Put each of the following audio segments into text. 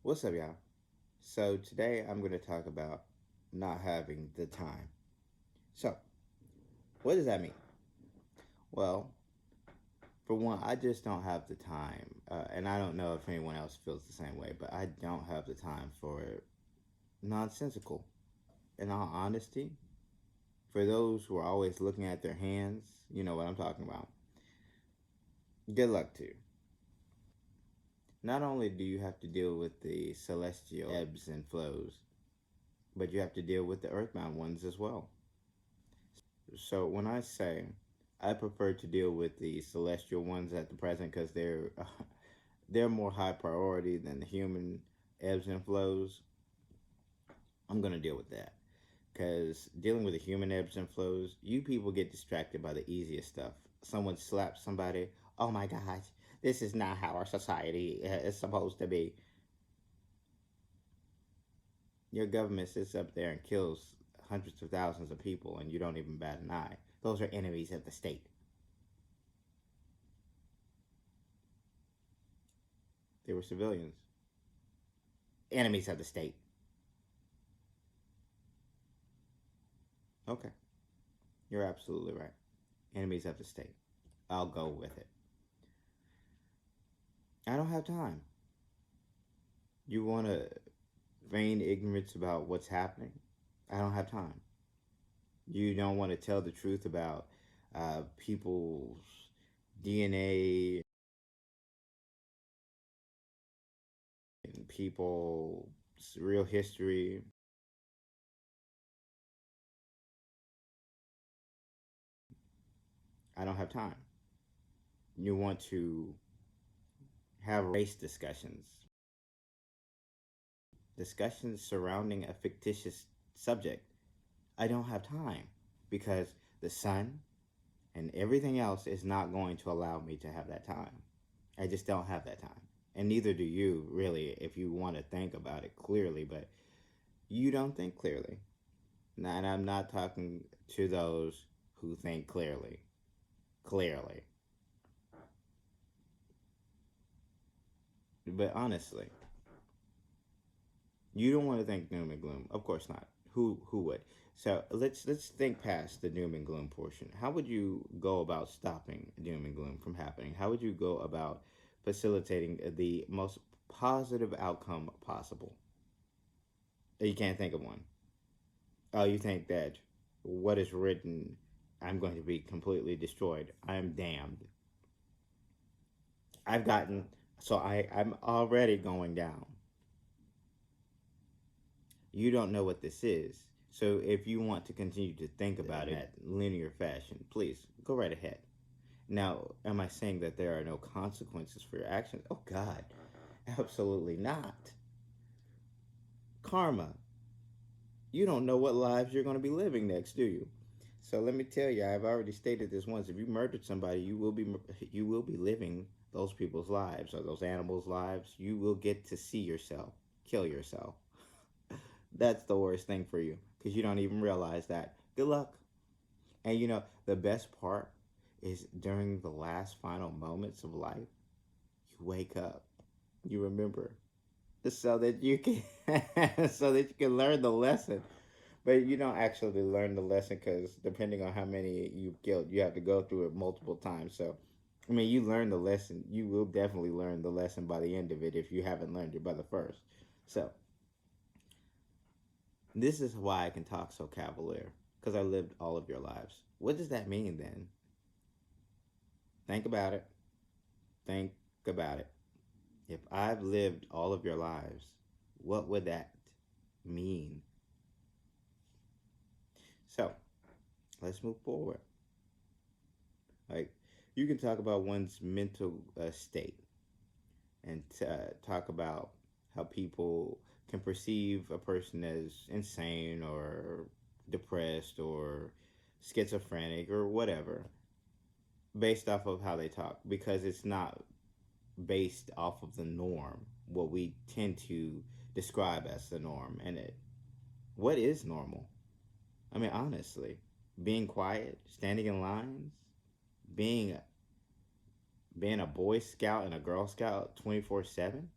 What's up, y'all? So, today I'm going to talk about not having the time. So, what does that mean? Well, for one, I just don't have the time. And I don't know if anyone else feels the same way, but I don't have the time for nonsensical. In all honesty, for those who are always looking at their hands, you know what I'm talking about. Good luck to you. Not only do you have to deal with the celestial ebbs and flows, but you have to deal with the earthbound ones as well. So when I say I prefer to deal with the celestial ones at the present because they're more high priority than the human ebbs and flows, I'm gonna deal with that. Because dealing with the human ebbs and flows, you people get distracted by the easiest stuff. Someone slaps somebody. Oh my gosh, this is not how our society is supposed to be. Your government sits up there and kills hundreds of thousands of people, and you don't even bat an eye. Those are enemies of the state. They were civilians, enemies of the state. Okay, you're absolutely right. Enemies of the state. I'll go with it. I don't have time. You want to feign ignorance about what's happening? I don't have time. You don't want to tell the truth about people's DNA and people's real history. I don't have time. You want to have race discussions surrounding a fictitious subject. I don't have time because the sun and everything else is not going to allow me to have that time. I just don't have that time. And neither do you, really, if you want to think about it clearly, but you don't think clearly. And I'm not talking to those who think clearly. Clearly. But honestly, you don't want to think doom and gloom. Of course not. Who would? So let's think past the doom and gloom portion. How would you go about stopping doom and gloom from happening? How would you go about facilitating the most positive outcome possible? You can't think of one. Oh, you think that what is written, I'm going to be completely destroyed. I'm damned. I've gotten I'm already going down. You don't know what this is. So if you want to continue to think about it in that linear fashion, please go right ahead. Now, am I saying that there are no consequences for your actions? Oh God, absolutely not. Karma. You don't know what lives you're going to be living next, do you? So let me tell you, I've already stated this once. If you murdered somebody, you will be living those people's lives or those animals' lives. You will get to see yourself kill yourself. That's the worst thing for you because you don't even realize that. Good luck. And the best part is during the last final moments of life, you wake up, you remember, so that you can so that you can learn the lesson. But you don't actually learn the lesson because depending on how many you've killed, you have to go through it multiple times. So, I mean, you learn the lesson. You will definitely learn the lesson by the end of it if you haven't learned it by the first. So, this is why I can talk so cavalier because I lived all of your lives. What does that mean then? Think about it. Think about it. If I've lived all of your lives, what would that mean? So, let's move forward. Like, you can talk about one's mental state and talk about how people can perceive a person as insane or depressed or schizophrenic or whatever based off of how they talk because it's not based off of the norm, what we tend to describe as the norm. And what is normal? I mean, honestly, being quiet, standing in lines, being being a Boy Scout and a Girl Scout 24/7.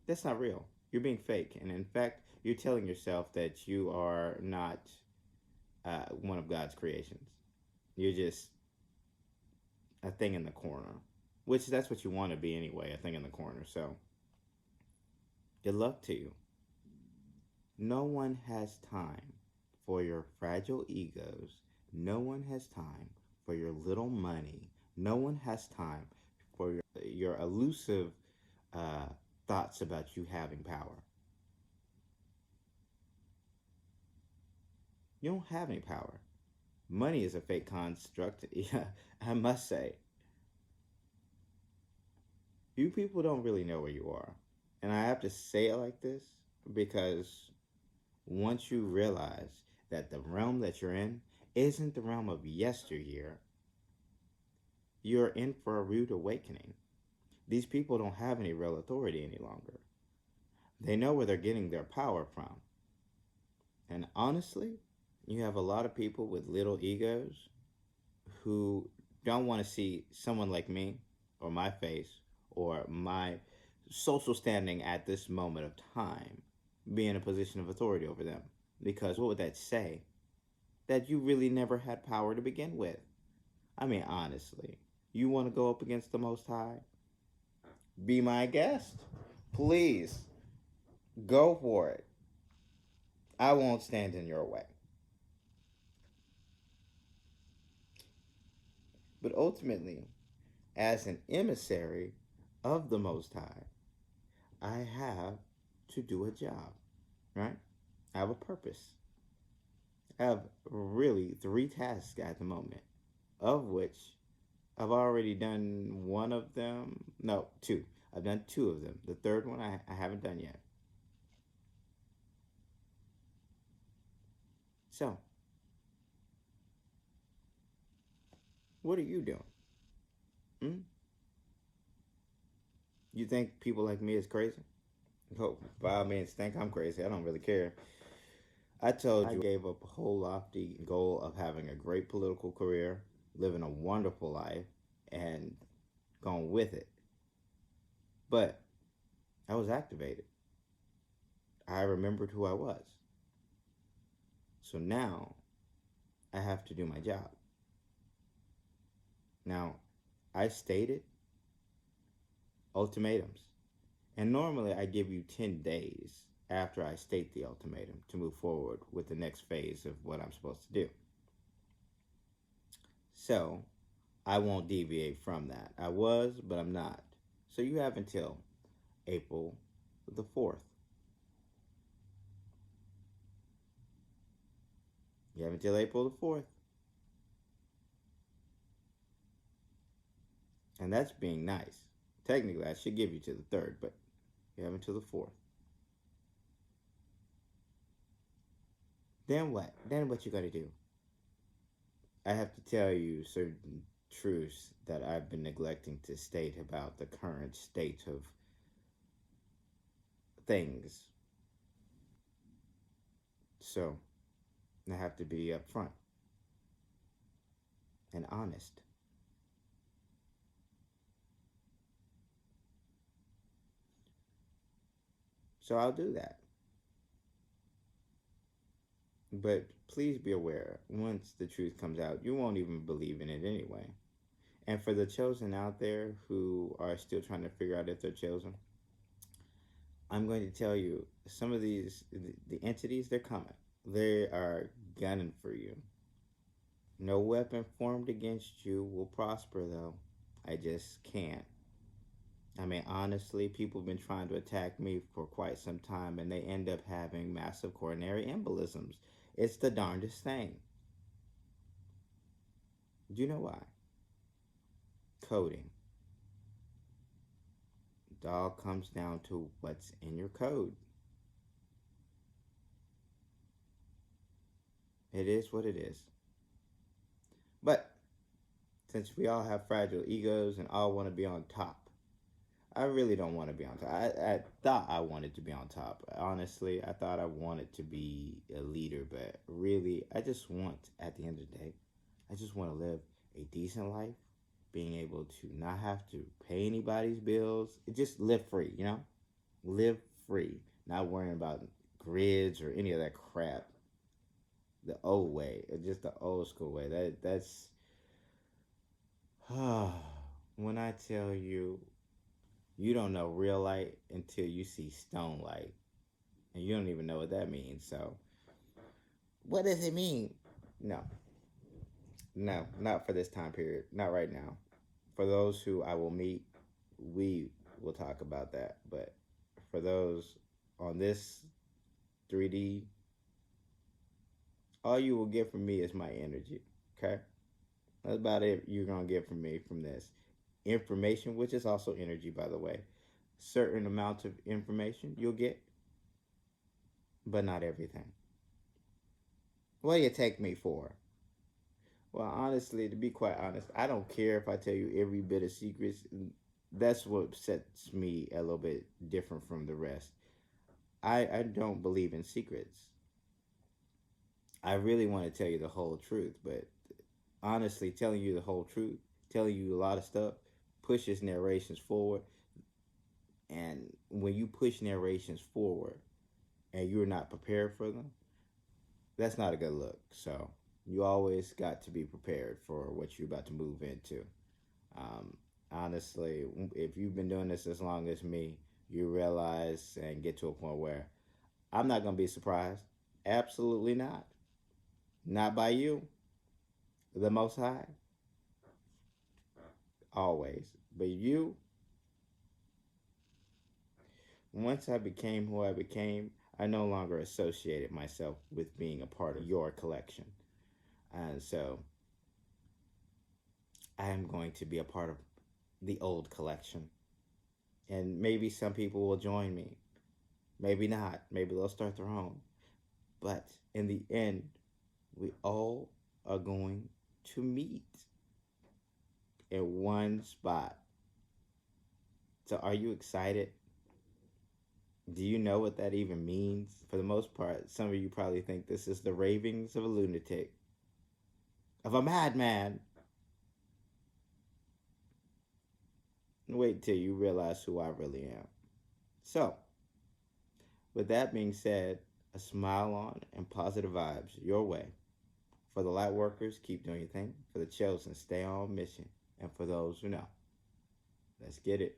That's not real. You're being fake. And in fact, you're telling yourself that you are not one of God's creations. You're just a thing in the corner, which that's what you want to be anyway, a thing in the corner. So, good luck to you. No one has time for your fragile egos. No one has time for your little money. No one has time for your elusive uh, thoughts about you having power. You don't have any power. Money is a fake construct. Yeah, I must say. You people don't really know where you are. And I have to say it like this because once you realize that the realm that you're in isn't the realm of yesteryear, you're in for a rude awakening. These people don't have any real authority any longer. They know where they're getting their power from. And honestly, you have a lot of people with little egos who don't want to see someone like me or my face or my social standing at this moment of time be in a position of authority over them. Because what would that say? That you really never had power to begin with. I mean, honestly, you want to go up against the Most High? Be my guest. Please, go for it. I won't stand in your way. But ultimately, as an emissary of the Most High, I have to do a job, right? I have a purpose. I have really three tasks at the moment, of which I've already done one of them. No, two. I've done two of them. The third one I haven't done yet. So, what are you doing? Hmm? You think people like me is crazy? Oh, by all means, think I'm crazy. I don't really care. I told you I gave up a whole lofty goal of having a great political career, living a wonderful life, and gone with it. But I was activated. I remembered who I was. So now I have to do my job. Now, I stated ultimatums. And normally I give you 10 days after I state the ultimatum to move forward with the next phase of what I'm supposed to do. So I won't deviate from that. I was, but I'm not. So you have until April the 4th. You have until April the 4th. And that's being nice. Technically, I should give you to the 3rd, but you have until the 4th. Then what? Then what you gotta do? I have to tell you certain truths that I've been neglecting to state about the current state of things. So I have to be upfront and honest. So I'll do that. But please be aware, once the truth comes out, you won't even believe in it anyway. And for the chosen out there who are still trying to figure out if they're chosen, I'm going to tell you some of the entities, they're coming. They are gunning for you. No weapon formed against you will prosper, though. I just can't. I mean, honestly, people have been trying to attack me for quite some time and they end up having massive coronary embolisms. It's the darndest thing. Do you know why? Coding. It all comes down to what's in your code. It is what it is. But since we all have fragile egos and all want to be on top, I really don't want to be on top. I thought I wanted to be on top. Honestly, I thought I wanted to be a leader, but really, I just want, at the end of the day, I just want to live a decent life, being able to not have to pay anybody's bills, just live free, you know? Live free, not worrying about grids or any of that crap. The old way, just the old school way. That's when I tell you, you don't know real light until you see stone light, and you don't even know what that means. So, what does it mean? No, no, not for this time period. Not right now. For those who I will meet, we will talk about that. But for those on this 3D, all you will get from me is my energy. Okay? That's about it you're going to get from me from this. Information, which is also energy, by the way. Certain amounts of information you'll get, but not everything. What do you take me for? Well, honestly, to be quite honest, I don't care if I tell you every bit of secrets. That's what sets me a little bit different from the rest. I don't believe in secrets. I really want to tell you the whole truth, but honestly, telling you the whole truth, telling you a lot of stuff, pushes narrations forward. And when you push narrations forward and you're not prepared for them, that's not a good look. So you always got to be prepared for what you're about to move into. Um, Honestly, if you've been doing this as long as me, you realize and get to a point where I'm not going to be surprised. Absolutely not. Not by you, the Most High, always. But you, once I became who I became, I no longer associated myself with being a part of your collection. And so I am going to be a part of the old collection. And maybe some people will join me. Maybe not. Maybe they'll start their own. But in the end, we all are going to meet in one spot. So are you excited? Do you know what that even means? For the most part, some of you probably think this is the ravings of a lunatic, of a madman. Wait till you realize who I really am. So, with that being said, a smile on and positive vibes your way. For the light workers, keep doing your thing. For the chosen, stay on mission. And for those who know, let's get it.